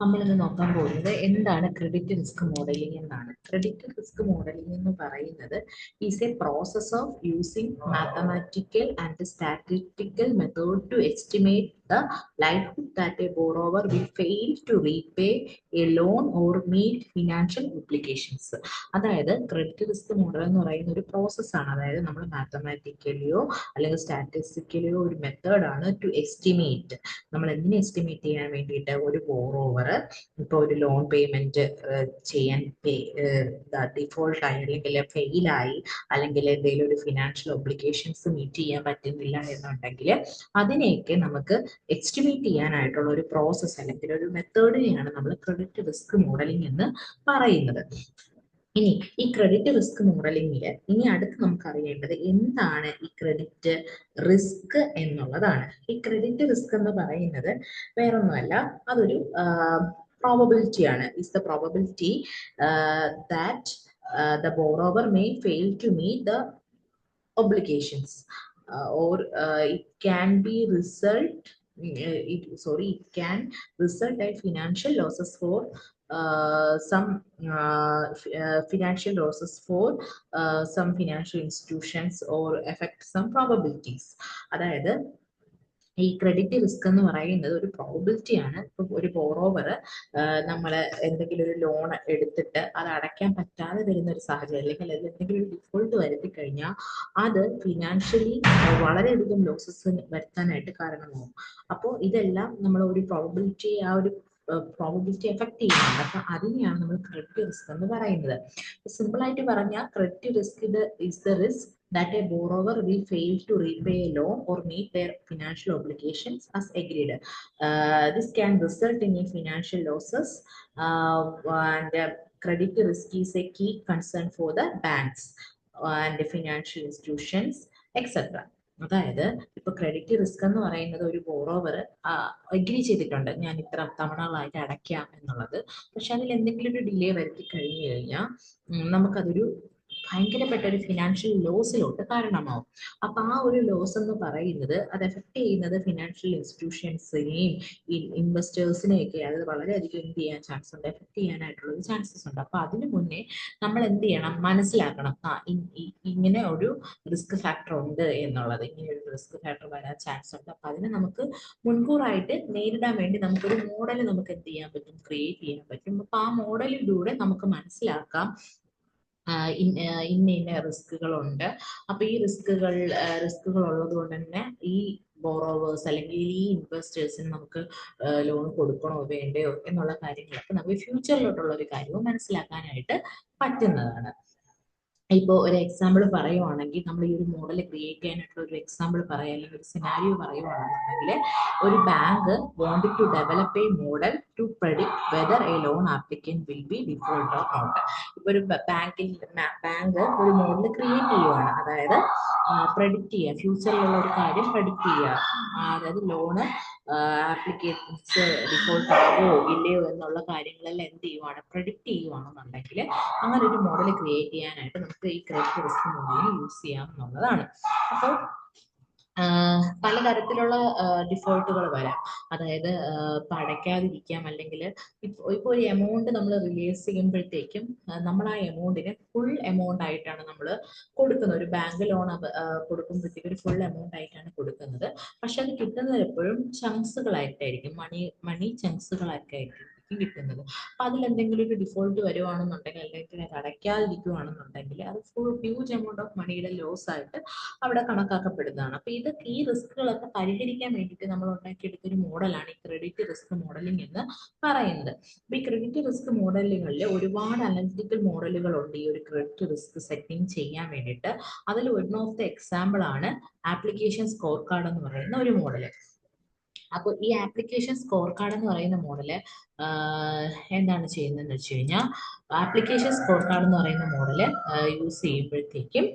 നമ്മളിന്ന് നോക്കാൻ പോകുന്നത് എന്താണ് ക്രെഡിറ്റ് റിസ്ക് മോഡലിംഗ് എന്നാണ്. ക്രെഡിറ്റ് റിസ്ക് മോഡലിംഗ് എന്ന് പറയുന്നത് is a process of using mathematical and statistical method to estimate the likelihood that a borrower will fail to repay a loan or meet financial obligations. അതായത് credit risk model എന്ന് പറയുന്ന ഒരു പ്രോസസ്സാണ്. അതായത് നമ്മൾ മാത്തമാറ്റിക്കലിയോ അല്ലെങ്കിൽ സ്റ്റാറ്റിസ്റ്റിക്കലിയോ ഒരു മെത്തേഡാണ് ടു എസ്റ്റിമേറ്റ്. നമ്മൾ എന്തിനെ എസ്റ്റിമേറ്റ് ചെയ്യാൻ വേണ്ടിയിട്ട് ഒരു ബോറോവർ ഇപ്പോൾ ഒരു ലോൺ പേയ്മെന്റ് ചെയ്യാൻ ഡിഫോൾട്ട് ആയി അല്ലെങ്കിൽ ഫെയിലായി അല്ലെങ്കിൽ എന്തെങ്കിലും ഒരു ഫിനാൻഷ്യൽ ഒബ്ലിഗേഷൻസ് മീറ്റ് ചെയ്യാൻ പറ്റുന്നില്ല എന്നുണ്ടെങ്കിൽ അതിനെയൊക്കെ നമുക്ക് എസ്റ്റിമേറ്റ് ചെയ്യാനായിട്ടുള്ള ഒരു പ്രോസസ്സ് അല്ലെങ്കിൽ ഒരു മെത്തേഡിനെയാണ് നമ്മൾ ക്രെഡിറ്റ് റിസ്ക് മോഡലിംഗ് എന്ന് പറയുന്നത്. ഇനി ഈ ക്രെഡിറ്റ് റിസ്ക് മോഡലിംഗിൽ ഇനി അടുത്ത് നമുക്ക് അറിയേണ്ടത് എന്താണ് ഈ ക്രെഡിറ്റ് റിസ്ക് എന്നുള്ളതാണ്. ഈ ക്രെഡിറ്റ് റിസ്ക് എന്ന് പറയുന്നത് വേറൊന്നുമല്ല, അതൊരു പ്രോബബിലിറ്റി ആണ്. Is the probability that the borrower may fail to meet the obligations or it can be result it can result in financial losses for some financial losses for some financial institutions or affect some probabilities. അതായത് ഈ credit risk എന്ന് പറയുന്നത് ഒരു probability ആണ്. ഇപ്പൊ ഒരു borrower നമ്മൾ എന്തെങ്കിലും ഒരു ലോൺ എടുത്തിട്ട് അത് അടയ്ക്കാൻ പറ്റാതെ വരുന്ന ഒരു സാഹചര്യം അല്ലെങ്കിൽ അതിൽ എന്തെങ്കിലും ഒരു ഡിഫോൾട്ട് വരുത്തി കഴിഞ്ഞാൽ അത് ഫിനാൻഷ്യലി വളരെയധികം ലോസസ് വരുത്താനായിട്ട് കാരണമാകും. അപ്പോൾ ഇതെല്ലാം നമ്മൾ ഒരു പ്രോബിലിറ്റി പ്രോബിലിറ്റി എഫക്ട് ചെയ്യുന്നുണ്ട്. അപ്പൊ അതിനെയാണ് നമ്മൾ ക്രെഡിറ്റ് റിസ്ക് എന്ന് പറയുന്നത്. സിമ്പിൾ ആയിട്ട് പറഞ്ഞാൽ credit risk is the risk that a borrower will fail to repay a loan or meet their financial obligations as agreed. This can result in financial losses, and credit risk is a key concern for the banks and the financial institutions, etc. അതായത് ഇപ്പൊ credit risk എന്ന് പറയുന്നത് ഒരു borrower agri ചെയ്തിട്ടുണ്ട്, ഞാൻ ഇത്ര തവണകളായിട്ട് അടയ്ക്കാം എന്നുള്ളത്. പക്ഷെ അതിൽ എന്തെങ്കിലും ഒരു ഡിലേ വരുത്തി കഴിഞ്ഞു കഴിഞ്ഞാൽ നമുക്കതൊരു ഭയങ്കരപ്പെട്ട ഒരു ഫിനാൻഷ്യൽ ലോസിലോട്ട് കാരണമാവും. അപ്പൊ ആ ഒരു ലോസ് എന്ന് പറയുന്നത് അത് എഫക്ട് ചെയ്യുന്നത് ഫിനാൻഷ്യൽ ഇൻസ്റ്റിറ്റ്യൂഷൻസിനെയും ഇൻവെസ്റ്റേഴ്സിനെയൊക്കെ അത് വളരെയധികം എന്ത് ചെയ്യാൻ ചാൻസ് ഉണ്ട്, എഫക്ട് ചെയ്യാനായിട്ടുള്ള ചാൻസസ് ഉണ്ട്. അപ്പൊ അതിനു മുന്നേ നമ്മൾ എന്ത് ചെയ്യണം, മനസ്സിലാക്കണം ഇങ്ങനെ ഒരു റിസ്ക് ഫാക്ടർ ഉണ്ട് എന്നുള്ളത്, ഇങ്ങനെ ഒരു റിസ്ക് ഫാക്ടർ വരാൻ ചാൻസ് ഉണ്ട്. അപ്പൊ അതിനെ നമുക്ക് മുൻകൂറായിട്ട് നേരിടാൻ വേണ്ടി നമുക്കൊരു മോഡൽ നമുക്ക് എന്ത് ചെയ്യാൻ പറ്റും, ക്രിയേറ്റ് ചെയ്യാൻ പറ്റും. അപ്പൊ ആ മോഡലിലൂടെ നമുക്ക് മനസ്സിലാക്കാം ഇന്ന റിസ്കുകളുണ്ട്. അപ്പൊ ഈ റിസ്കുകൾ ഉള്ളത് കൊണ്ട് തന്നെ ഈ ബോറോവേഴ്സ് അല്ലെങ്കിൽ ഈ ഇൻവെസ്റ്റേഴ്സിന് നമുക്ക് ലോൺ കൊടുക്കണോ വേണ്ടയോ എന്നുള്ള കാര്യങ്ങളൊക്കെ നമുക്ക് ഫ്യൂച്ചറിലോട്ടുള്ള ഒരു കാര്യവും മനസ്സിലാക്കാനായിട്ട് പറ്റുന്നതാണ്. ഇപ്പോൾ ഒരു എക്സാമ്പിൾ പറയുവാണെങ്കിൽ നമ്മൾ ഈ ഒരു മോഡൽ ക്രിയേറ്റ് ചെയ്യാനായിട്ടുള്ള ഒരു എക്സാമ്പിൾ പറയാം അല്ലെങ്കിൽ ഒരു സിനാരിയോ പറയുവാണെന്നുണ്ടെങ്കിൽ ഒരു bank want to develop a model to predict whether a loan applicant will be default or not. ഇപ്പൊ ഒരു ബാങ്ക് ഒരു മോഡൽ ക്രിയേറ്റ് ചെയ്യുവാണ്, അതായത് പ്രെഡിക്റ്റ് ചെയ്യുക, ഫ്യൂച്ചറിലുള്ള ഒരു കാര്യം പ്രെഡിക്റ്റ് ചെയ്യുക. അതായത് ലോണ് ആപ്ലിക്കേഷൻസ് ഡിഫോൾട്ട് ആവോ ഇല്ലയോ എന്നുള്ള കാര്യങ്ങളെല്ലാം എന്ത് ചെയ്യുവാണ്, പ്രെഡിക്റ്റ് ചെയ്യുവാണെന്നുണ്ടെങ്കിൽ അങ്ങനെ ഒരു മോഡൽ ക്രിയേറ്റ് ചെയ്യാനായിട്ട് നമുക്ക് ഈ ക്രെഡിറ്റ് റിസ്ക് മോഡൽ യൂസ് ചെയ്യാം എന്നുള്ളതാണ്. അപ്പോൾ പലതരത്തിലുള്ള ഡിഫോൾട്ടുകൾ വരാം. അതായത് ഇപ്പൊ അടയ്ക്കാതിരിക്കാം, അല്ലെങ്കിൽ ഇപ്പൊ ഒരു എമൗണ്ട് നമ്മൾ റിലീസ് ചെയ്യുമ്പോഴത്തേക്കും നമ്മൾ ആ എമൗണ്ടിന് ഫുൾ എമൗണ്ട് ആയിട്ടാണ് നമ്മൾ കൊടുക്കുന്നത്. ഒരു ബാങ്ക് ലോൺ കൊടുക്കുമ്പോഴത്തേക്കും ഒരു ഫുൾ എമൗണ്ട് ആയിട്ടാണ് കൊടുക്കുന്നത്. പക്ഷെ അത് കിട്ടുന്നത് എപ്പോഴും ചങ്സുകളായിട്ടായിരിക്കും, മണി ചങ്സുകളൊക്കെ ആയിരിക്കും കിട്ടുന്നത്. അപ്പൊ അതിൽ എന്തെങ്കിലും ഒരു ഡിഫോൾട്ട് വരുവാണെന്നുണ്ടെങ്കിൽ അല്ലെങ്കിൽ അത് അടയ്ക്കാതിരിക്കുവാണെന്നുണ്ടെങ്കിൽ അത് ഫുൾ ഹ്യൂജ് എമൗണ്ട് ഓഫ് മണിയുടെ ലോസ് ആയിട്ട് അവിടെ കണക്കാക്കപ്പെടുന്നതാണ്. അപ്പൊ ഈ റിസ്കുകളൊക്കെ പരിഹരിക്കാൻ വേണ്ടിയിട്ട് നമ്മൾ ഉണ്ടാക്കിയെടുത്ത ഒരു മോഡലാണ് ഈ ക്രെഡിറ്റ് റിസ്ക് മോഡലിംഗ് എന്ന് പറയുന്നത്. അപ്പൊ ഈ ക്രെഡിറ്റ് റിസ്ക് മോഡലിംഗിൽ ഒരുപാട് അനലിറ്റിക്കൽ മോഡലുകൾ ഉണ്ട് ഈ ഒരു ക്രെഡിറ്റ് റിസ്ക് സെറ്റിംഗ് ചെയ്യാൻ വേണ്ടിയിട്ട്. അതിൽ വൺ ഓഫ് ദ എക്സാമ്പിൾ ആണ് ആപ്ലിക്കേഷൻ സ്കോർ കാർഡ് എന്ന് പറയുന്ന ഒരു മോഡല്. അപ്പോൾ ഈ ആപ്ലിക്കേഷൻ സ്കോർ കാർഡ് എന്ന് പറയുന്ന മോഡല് എന്താണ് ചെയ്യുന്നതെന്ന് വെച്ച് കഴിഞ്ഞാൽ, ആപ്ലിക്കേഷൻ സ്കോർ കാർഡ് എന്ന് പറയുന്ന മോഡല് യൂസ് ചെയ്യുമ്പോഴത്തേക്കും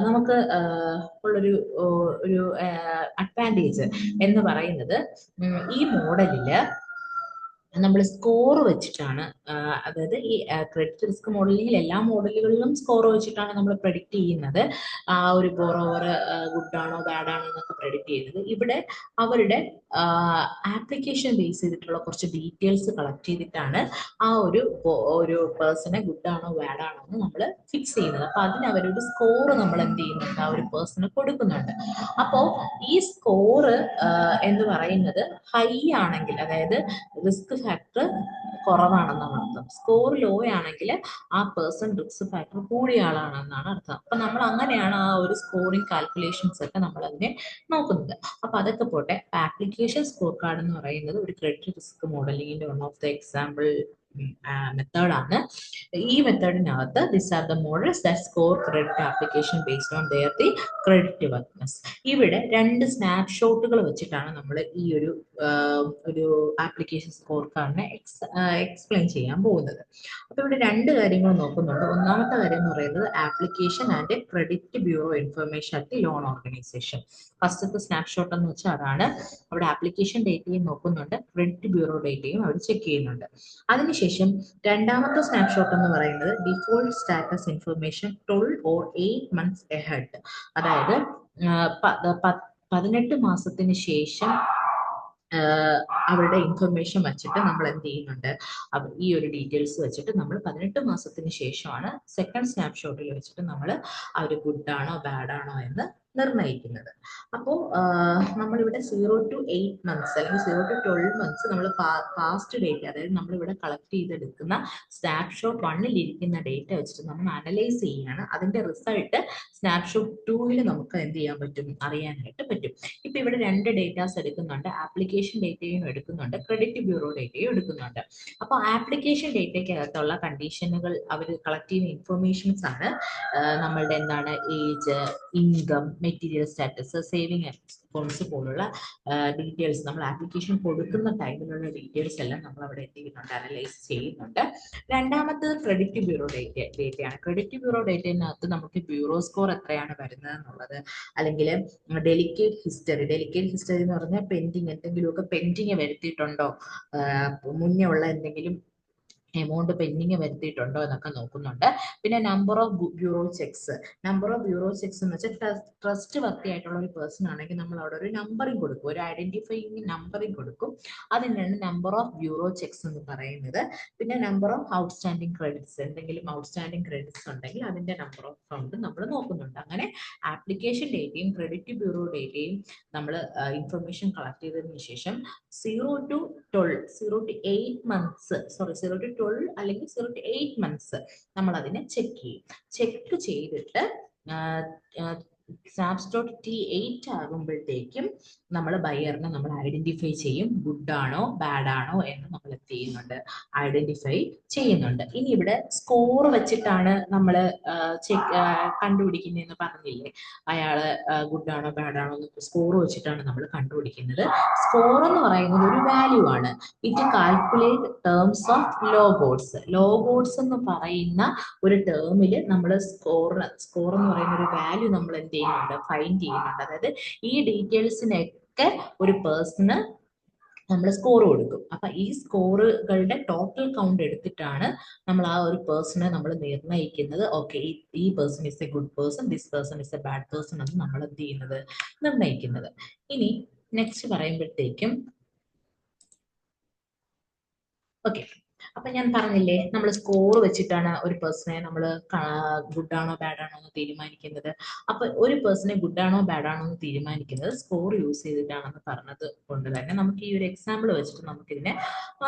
നമുക്ക് ഉള്ളൊരു അഡ്വാൻറ്റേജ് എന്ന് പറയുന്നത് ഈ മോഡലില് നമ്മൾ സ്കോർ വെച്ചിട്ടാണ് അതായത് ഈ ക്രെഡിറ്റ് റിസ്ക് മോഡലിംഗിൽ എല്ലാ മോഡലുകളിലും സ്കോർ വെച്ചിട്ടാണ് നമ്മൾ പ്രഡിക്റ്റ് ചെയ്യുന്നത്. ആ ഒരു ബോറോവർ ഗുഡ് ആണോ ബാഡ് ആണോ എന്നൊക്കെ പ്രഡിക്റ്റ് ചെയ്യുന്നത്. ഇവിടെ അവരുടെ ആപ്ലിക്കേഷൻ ബേസ് ചെയ്തിട്ടുള്ള കുറച്ച് ഡീറ്റെയിൽസ് കളക്ട് ചെയ്തിട്ടാണ് ആ ഒരു പേഴ്സണെ ഗുഡ് ആണോ ബാഡ് ആണോ എന്ന് നമ്മൾ ഫിക്സ് ചെയ്യുന്നത്. അപ്പൊ അതിന് അവരൊരു സ്കോർ നമ്മൾ എന്ത് ചെയ്യുന്നുണ്ട്, ആ ഒരു പേഴ്സണ് കൊടുക്കുന്നുണ്ട്. അപ്പോൾ ഈ സ്കോർ എന്ന് പറയുന്നത് ഹൈ ആണെങ്കിൽ, അതായത് റിസ്ക് ഫാക്ടർ കുറവാണെന്നാണ് അർത്ഥം. സ്കോർ ലോ ആണെങ്കിൽ ആ പേഴ്സൺ റിസ്ക് ഫാക്ടർ കൂടിയ ആളാണെന്നാണ് അർത്ഥം. അപ്പൊ നമ്മൾ അങ്ങനെയാണ് ആ ഒരു സ്കോറിംഗ് കാൽക്കുലേഷൻസ് ഒക്കെ നമ്മൾ അതിനെ നോക്കുന്നത്. അപ്പൊ അതൊക്കെ പോട്ടെ. ആപ്ലിക്കേഷൻ സ്കോർ കാർഡ് എന്ന് പറയുന്നത് ഒരു ക്രെഡിറ്റ് റിസ്ക് മോഡലിംഗിന്റെ വൺ ഓഫ് ദ എക്സാമ്പിൾ മെത്തേഡാണ്. ഈ മെത്തേഡിനകത്ത് this are the models that score credit application based on their the credit worthiness. ഇവിടെ രണ്ട് സ്നാപ്ഷോട്ടുകൾ വെച്ചിട്ടാണ് നമ്മൾ ഈ ഒരു ആപ്ലിക്കേഷൻ സ്കോർ കാർഡിനെ എക്സ്പ്ലെയിൻ ചെയ്യാൻ പോകുന്നത്. അപ്പൊ ഇവിടെ രണ്ട് കാര്യങ്ങൾ നോക്കുന്നുണ്ട്. ഒന്നാമത്തെ കാര്യം എന്ന് പറയുന്നത് application and credit bureau information at the loan organisation. ഫസ്റ്റത്തെ സ്നാപ്ഷോട്ട് എന്ന് വെച്ചാൽ അതാണ്. അവിടെ ആപ്ലിക്കേഷൻ ഡേറ്റയും നോക്കുന്നുണ്ട്, ക്രെഡിറ്റ് ബ്യൂറോ ഡേറ്റയും അവർ ചെക്ക് ചെയ്യുന്നുണ്ട്. അതിനുശേഷം രണ്ടാമത്തെ സ്നാപ്ഷോട്ട് എന്ന് പറയുന്നത് default status information 12 or 8 months ahead. അതായത് 18 മാസത്തിന് ശേഷം അവരുടെ ഇൻഫർമേഷൻ വെച്ചിട്ട് നമ്മൾ എന്ത് ചെയ്യുന്നുണ്ട്, ഈ ഒരു ഡീറ്റെയിൽസ് വെച്ചിട്ട് നമ്മൾ 18 മാസത്തിന് ശേഷമാണ് സെക്കൻഡ് സ്നാപ്ഷോട്ടിൽ വെച്ചിട്ട് നമ്മൾ അവർ ഗുഡ് ആണോ ബാഡ് ആണോ എന്ന് നിർണ്ണയിക്കുന്നത്. അപ്പോൾ നമ്മളിവിടെ 0 to 8 months അല്ലെങ്കിൽ 0 to 12 months നമ്മൾ പാസ്റ്റ് ഡേറ്റ, അതായത് നമ്മളിവിടെ കളക്ട് ചെയ്തെടുക്കുന്ന സ്നാപ്ഷോട്ട് 1ൽ ഇരിക്കുന്ന ഡേറ്റ വെച്ചിട്ട് നമ്മൾ അനലൈസ് ചെയ്യുകയാണ്. അതിന്റെ റിസൾട്ട് സ്നാപ്ഷോട്ട് 2ൽ നമുക്ക് എന്ത് ചെയ്യാൻ പറ്റും, അറിയാനായിട്ട് പറ്റും. ഇപ്പൊ ഇവിടെ രണ്ട് ഡേറ്റാസ് എടുക്കുന്നുണ്ട്, ആപ്ലിക്കേഷൻ ഡേറ്റയും എടുക്കുന്നുണ്ട്, ക്രെഡിറ്റ് ബ്യൂറോ ഡേറ്റയും എടുക്കുന്നുണ്ട്. അപ്പോൾ ആപ്ലിക്കേഷൻ ഡേറ്റയ്ക്കകത്തുള്ള കണ്ടീഷനുകൾ അവർ കളക്ട് ചെയ്യുന്ന ഇൻഫർമേഷൻസ് ആണ് നമ്മളുടെ എന്താണ് age, income, material status, saving accounts പോലുള്ള ഡീറ്റെയിൽസ് നമ്മൾ ആപ്ലിക്കേഷൻ കൊടുക്കുന്ന ടൈമിലുള്ള ഡീറ്റെയിൽസ് എല്ലാം നമ്മൾ അവിടെ എന്ത് ചെയ്യുന്നുണ്ട്, അനലൈസ് ചെയ്യുന്നുണ്ട്. രണ്ടാമത്തത് ക്രെഡിറ്റ് ബ്യൂറോ ഡേറ്റയാണ്. ക്രെഡിറ്റ് ബ്യൂറോ ഡേറ്റയിനകത്ത് നമുക്ക് ബ്യൂറോ സ്കോർ എത്രയാണ് വരുന്നത് എന്നുള്ളത്, അല്ലെങ്കിൽ ഡെലിക്കേറ്റ് ഹിസ്റ്ററി എന്ന് പറഞ്ഞാൽ എന്തെങ്കിലുമൊക്കെ പെൻഡിങ് വരുത്തിയിട്ടുണ്ടോ, മുന്നേ ഉള്ള എന്തെങ്കിലും എമൗണ്ട് പെൻഡിങ് വരുത്തിയിട്ടുണ്ടോ എന്നൊക്കെ നോക്കുന്നുണ്ട്. പിന്നെ നമ്പർ ഓഫ് ബ്യൂറോ ചെക്സ് എന്ന് വെച്ചാൽ ട്രസ്റ്റ് വർത്തി ആയിട്ടുള്ള ഒരു പേഴ്സൺ ആണെങ്കിൽ നമ്മൾ അവിടെ ഒരു നമ്പറിങ് കൊടുക്കും, ഒരു ഐഡന്റിഫൈയിങ് നമ്പറിങ് കൊടുക്കും. അതിനാണ് നമ്പർ ഓഫ് ബ്യൂറോ ചെക്സ് എന്ന് പറയുന്നത്. പിന്നെ നമ്പർ ഓഫ് ഔട്ട്സ്റ്റാൻഡിങ് ക്രെഡിറ്റ്സ്, എന്തെങ്കിലും ഔട്ട്സ്റ്റാൻഡിങ് ക്രെഡിറ്റ്സ് ഉണ്ടെങ്കിൽ അതിന്റെ നമ്പർ ഓഫ് കൗണ്ട് നമ്മൾ നോക്കുന്നുണ്ട്. അങ്ങനെ ആപ്ലിക്കേഷൻ ഡേറ്റയും ക്രെഡിറ്റ് ബ്യൂറോ ഡേറ്റയും നമ്മൾ ഇൻഫർമേഷൻ കളക്ട് ചെയ്തതിനു ശേഷം 0 to 8 months അല്ലെങ്കിൽ 0 to 8 months നമ്മൾ അതിനെ ചെക്ക് ചെയ്യും. ചെക്ക് ചെയ്തിട്ട് സ്നാപ്ഷോട്ട് T8 ആകുമ്പോഴത്തേക്കും നമ്മൾ ബയറിനെ നമ്മൾ ഐഡന്റിഫൈ ചെയ്യും, ഗുഡ് ആണോ ബാഡ് ആണോ എന്ന് നമ്മൾ എന്ത് ചെയ്യുന്നുണ്ട്, ഐഡന്റിഫൈ ചെയ്യുന്നുണ്ട്. ഇനി ഇവിടെ സ്കോർ വെച്ചിട്ടാണ് നമ്മൾ കണ്ടുപിടിക്കുന്നതെന്ന് പറഞ്ഞില്ലേ, അയാള് ഗുഡ് ആണോ ബാഡ് ആണോ എന്ന് സ്കോർ വെച്ചിട്ടാണ് നമ്മൾ കണ്ടുപിടിക്കുന്നത്. സ്കോർ എന്ന് പറയുന്നത് ഒരു വാല്യൂ ആണ്. ഇറ്റ് കാൽക്കുലേറ്റ് ടേംസ് ഓഫ് ലോഗോഡ്സ് എന്ന് പറയുന്ന ഒരു ടേമിൽ നമ്മൾ സ്കോർ എന്ന് പറയുന്ന ഒരു വാല്യൂ നമ്മൾ എന്ത് ചെയ്യുന്നുണ്ട്, ഫൈൻഡ് ചെയ്യുന്നുണ്ട്. അതായത് ഈ ഡീറ്റെയിൽസിനൊക്കെ ഒരു പേഴ്സണ് നമ്മൾ സ്കോർ കൊടുക്കും. അപ്പൊ ഈ സ്കോറുകളുടെ ടോട്ടൽ കൗണ്ട് എടുത്തിട്ടാണ് നമ്മൾ ആ ഒരു പേഴ്സണെ നമ്മൾ നിർണ്ണയിക്കുന്നത്. ഓക്കെ, ഈ person is A good person, this person is A bad person എന്ന് നമ്മൾ എന്ത് ചെയ്യുന്നത്, നിർണ്ണയിക്കുന്നത്. ഇനി നെക്സ്റ്റ് പറയുമ്പോഴത്തേക്കും ഓക്കെ, അപ്പൊ ഞാൻ പറഞ്ഞില്ലേ നമ്മൾ സ്കോർ വെച്ചിട്ടാണ് ഒരു പേഴ്സണെ നമ്മൾ ഗുഡ് ആണോ ബാഡ് ആണോ എന്ന് തീരുമാനിക്കുന്നത്. അപ്പൊ ഒരു പേഴ്സണെ ഗുഡ് ആണോ ബാഡ് ആണോ എന്ന് തീരുമാനിക്കുന്നത് സ്കോർ യൂസ് ചെയ്തിട്ടാണെന്ന് പറഞ്ഞത് കൊണ്ട് തന്നെ നമുക്ക് ഈ ഒരു എക്സാമ്പിൾ വെച്ചിട്ട് നമുക്ക് ഇതിനെ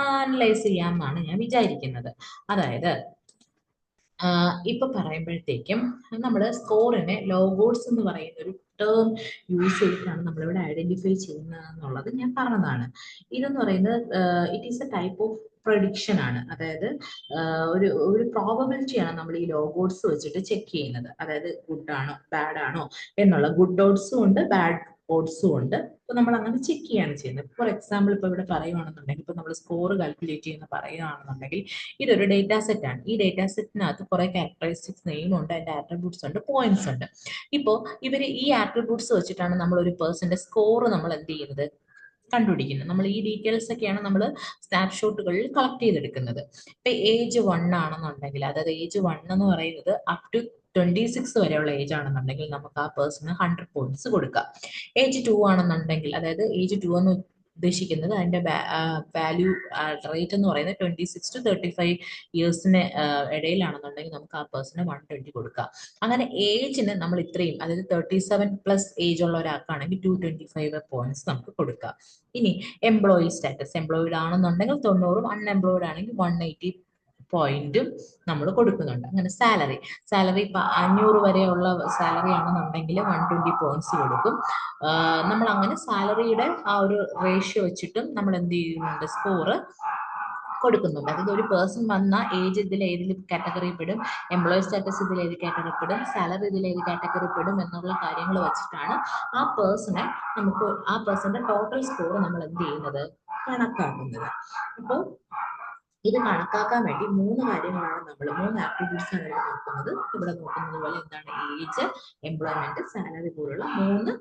അനലൈസ് ചെയ്യാമെന്നാണ് ഞാൻ വിചാരിക്കുന്നത്. അതായത് ഇപ്പൊ പറയുമ്പോഴത്തേക്കും നമ്മൾ സ്കോറിനെ ലോഗോഡ്സ് എന്ന് പറയുന്ന ഒരു ടേം യൂസ് ചെയ്തിട്ടാണ് നമ്മളിവിടെ ഐഡന്റിഫൈ ചെയ്യുന്നത് എന്നുള്ളത് ഞാൻ പറഞ്ഞതാണ്. ഇതെന്ന് പറയുന്നത് it is A type of prediction ആണ്. അതായത് ഒരു പ്രോബബിലിറ്റി ആണ് നമ്മൾ ഈ ലോഗോഡ്സ് വെച്ചിട്ട് ചെക്ക് ചെയ്യുന്നത്. അതായത് ഗുഡ് ആണോ ബാഡ് ആണോ എന്നുള്ള ഗുഡ് ഓഡ്സും ഉണ്ട് ബാഡ് ഓഡ്സും ഉണ്ട്. ഇപ്പൊ നമ്മൾ അങ്ങനെ ചെക്ക് ചെയ്യാണ് ചെയ്യുന്നത്. ഫോർ എക്സാമ്പിൾ ഇപ്പൊ ഇവിടെ പറയുവാണെന്നുണ്ടെങ്കിൽ, ഇപ്പൊ നമ്മൾ സ്കോർ കാൽക്കുലേറ്റ് ചെയ്യുന്ന പറയുകയാണെന്നുണ്ടെങ്കിൽ, ഇതൊരു ഡേറ്റാ സെറ്റ് ആണ്. ഈ ഡേറ്റാ സെറ്റിനകത്ത് കുറെ ക്യാരക്ടറിസ്റ്റിക്സ് നെയിം ഉണ്ട്, അതിന്റെ ആട്രിബ്യൂട്ട്സ് ഉണ്ട്, പോയിന്റ്സ് ഉണ്ട്. ഇപ്പോൾ ഈ ആട്രിബ്യൂട്ട്സ് വെച്ചിട്ടാണ് നമ്മൾ ഒരു പേഴ്സന്റെ സ്കോർ നമ്മൾ എന്ത് ചെയ്യുന്നത്, കണ്ടുപിടിക്കുന്നത്. നമ്മൾ ഈ ഡീറ്റെയിൽസ് ഒക്കെയാണ് നമ്മൾ സ്നാപ്ഷോട്ടുകളിൽ കളക്ട് ചെയ്തെടുക്കുന്നത്. ഇപ്പൊ ഏജ് 1 ആണെന്നുണ്ടെങ്കിൽ, അതായത് ഏജ് 1 എന്ന് പറയുന്നത് അപ് ടു 26 വരെയുള്ള ഏജ് ആണെന്നുണ്ടെങ്കിൽ നമുക്ക് ആ പേഴ്സണ് 100 പോയിന്റ്സ് കൊടുക്കാം. ഏജ് 2 ആണെന്നുണ്ടെങ്കിൽ, അതായത് ഏജ് 2 എന്ന് ഉദ്ദേശിക്കുന്നത് അതിന്റെ വാല്യൂ റേറ്റ് എന്ന് പറയുന്നത് 26 to 35 ഇയേഴ്സിന് ഇടയിലാണെന്നുണ്ടെങ്കിൽ നമുക്ക് ആ പേഴ്സണ് 120 കൊടുക്കാം. അങ്ങനെ ഏജിന് നമ്മൾ ഇത്രയും, അതായത് 37+ ഏജ് ഉള്ള ഒരാൾക്കാണെങ്കിൽ 225 പോയിന്റ്സ് നമുക്ക് കൊടുക്കാം. ഇനി എംപ്ലോയി സ്റ്റാറ്റസ്, എംപ്ലോയിഡ് ആണെന്നുണ്ടെങ്കിൽ 90, അൺഎംപ്ലോയിഡ് ആണെങ്കിൽ 180 പോയിന്റും നമ്മൾ കൊടുക്കുന്നുണ്ട്. അങ്ങനെ സാലറി ഇപ്പൊ 500 വരെയുള്ള സാലറി ആണെന്നുണ്ടെങ്കിൽ 120 പോയിന്റ്സ് കൊടുക്കും. നമ്മൾ അങ്ങനെ സാലറിയുടെ ആ ഒരു റേഷ്യോ വെച്ചിട്ടും നമ്മൾ എന്ത് ചെയ്യുന്നുണ്ട്, സ്കോർ കൊടുക്കുന്നുണ്ട്. അതായത് ഒരു പേഴ്സൺ വന്ന ഏജ് ഏതിൽ കാറ്റഗറി പെടും, എംപ്ലോയി സ്റ്റാറ്റസ് ഏത് കാറ്റഗറി പെടും, സാലറി ഏത് കാറ്റഗറി പെടും എന്നുള്ള കാര്യങ്ങൾ വെച്ചിട്ടാണ് ആ പേഴ്സണെ നമുക്ക് ആ പേഴ്സന്റെ ടോട്ടൽ സ്കോർ നമ്മൾ എന്ത് ചെയ്യുന്നത്, കണക്കാക്കുന്നത്. അപ്പോൾ ഇത് കണക്കാക്കാൻ വേണ്ടി 3 കാര്യങ്ങളാണ് നമ്മൾ, 3 ആട്രിബ്യൂട്ട്സ് ആണ് ഇവിടെ നോക്കുന്നത്. ഇവിടെ നോക്കുന്നത് പോലെ എന്താണ്, ഏജ്, എംപ്ലോയ്മെന്റ്, സാലറി പോലുള്ള 3